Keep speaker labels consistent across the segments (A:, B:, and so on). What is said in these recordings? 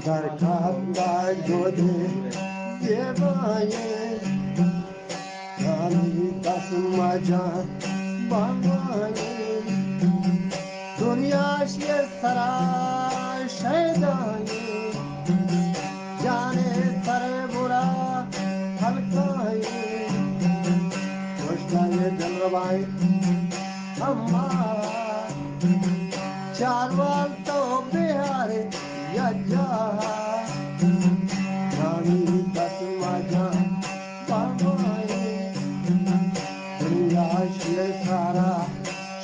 A: در کار جوده زیبایی کامی دست مجان بانوانی دنیاش یه سرا شیدانی جان سر برا حلقایی گوشتای دل ربای اما چاروال تو بیاره یا جا کامی دست مجان بانوانی دنیاش یه سرا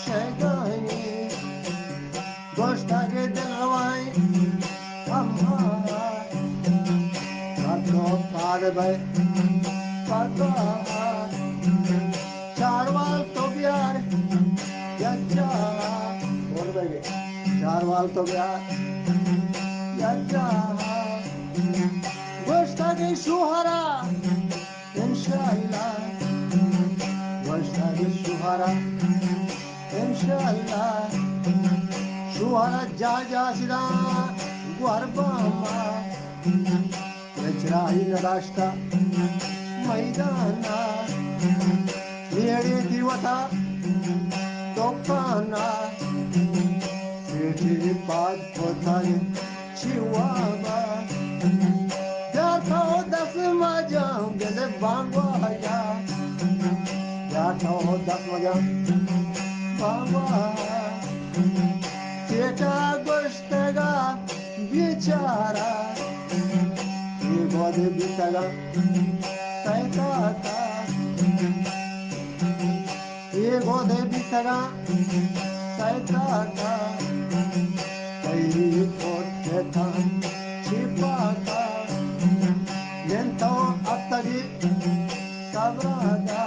A: شیدانی گوشتای دل ربای اما تو پاد بھائی پتا چاروال تو بیار یجا بول بھائی چاروال تو بیار یجا گوشتا کے شوہرا انشاءاللہ گوشتا کے شوہرا انشاءاللہ شوہرا جا جا سدا غرباما İsrail daşta meydana Yeri divata topana Sirti pad potay Chihuahua Yarta o dasmacam Gele bangwaya Yarta o dasmacam Bangwaya Teta goshtega bichara Gode bitala saitaka Ye gode bitala saitaka Kairi kotketa chipaka Lento attagi sabrada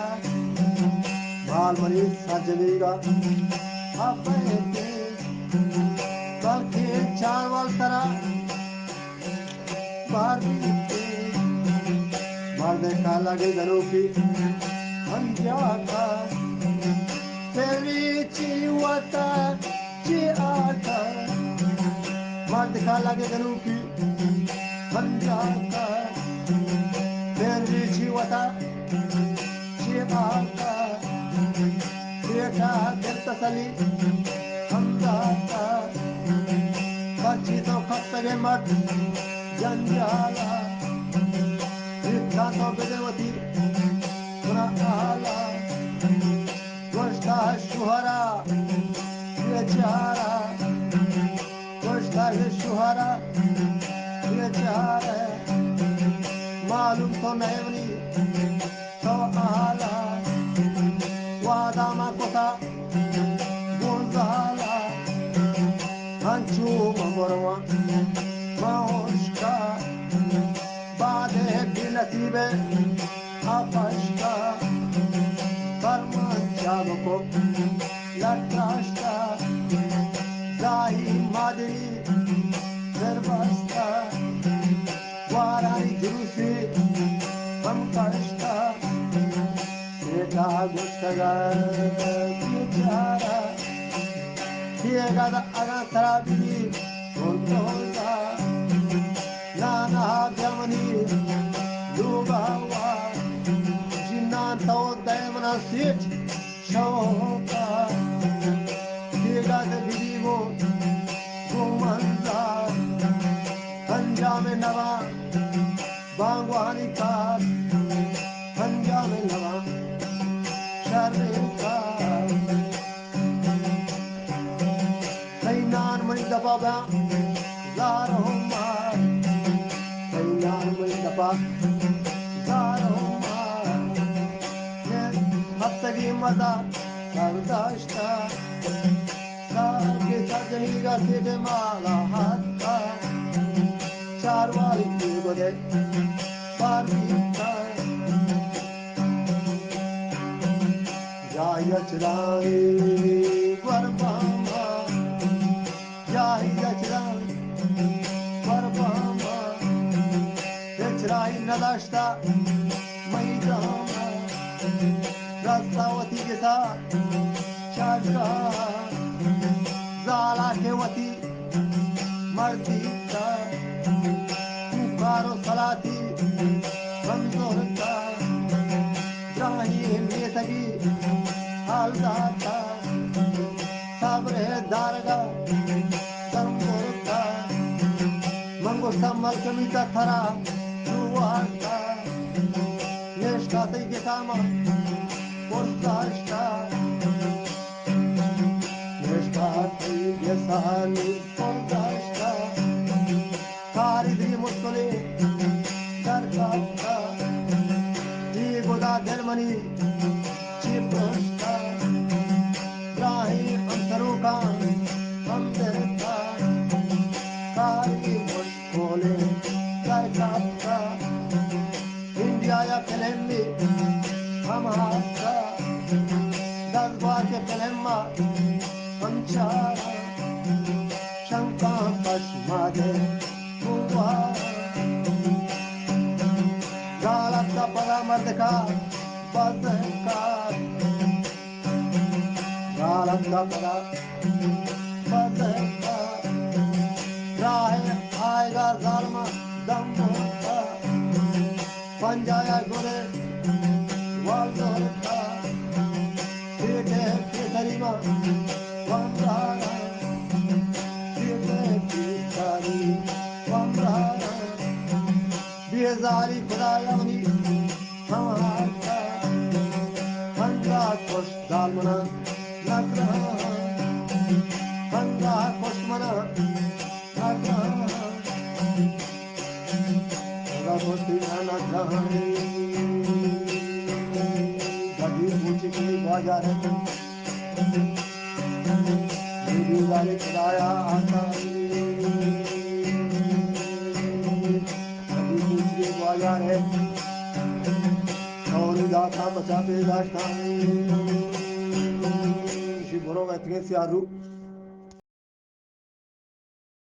A: Malmani sajaliga apayete Balki charwal tara Barbie मर्द काला के घरों की अंजाका तेरी चिवता चिआका मर्द काला के घरों की अंजाका तेरी चिवता चिआका देखा दिल तसली अंजाका बच्ची तो खत्ते मत जंजाला Kato bedevati Kuna ala Goshta shuhara Yechara Goshta shuhara Yechara Malum to nevni To ala Wadama kota Gonzala Hanchu mamorwa Maoshka Bade bilatibe apashka Farman chabko latrashka Zahi madini zerbasta Warani jurusi hamkashka Seta gushtaga bichara Kiega da agatarabi Kontoza Nana Byamani Lugawa Jinan Tao Daimana Sit Shoka Kiga de Vivo Gumanza Hanjame Nava Bangwani Kar Hanjame Nava Sharika Kainan Mani Dababa Zarahumma Dapa Zaroma Hattagi maza Kardashta Sarge Sajaniga Sede Mala Hatta Charwali Gode Parvita Jaya Chirani Garbama Jaya Chirani Garbama Chrai Nadashta Maidana Rastavati Gita Shashka Zala Kevati Ardita, Mukaro Salati, Manzorta, Brahim Yetagi, Aldata, Sabre Darga, Dambota, Mangosta Malkamita Thara, Ruata, Neshkata Getama, Postashta, Neshkata Yesani, Postashta, Karidri Muskole, Darkata, Digoda Delmani, Chiposta, Brahim Amsarukan, Amderta, Kari Muskole, Darkata, India ya Pelemi, Hamasa, Dazwa ke Pelemma, Amchara, Shanka Kashmade, Muwa, Galata Paramardeka, Bazeka, Galata Para, Bazeka, Rahe Aiga Zalma, Damota, Panjaya Gore, Waldorta, Sete Ketarima, Wandara, Sete Ketari, Wandara, Biezari Kudayamni, Hamata, Hanga Kosh Dalmana, Nakra, Hanga Koshmana, Nakra, Ragoti Anagrahani, Gadi Muchiki Bajare, Biezari Kudaya Atari, Gadi Auri Data Pachape Dashta, Shiboro Vetre Siaru.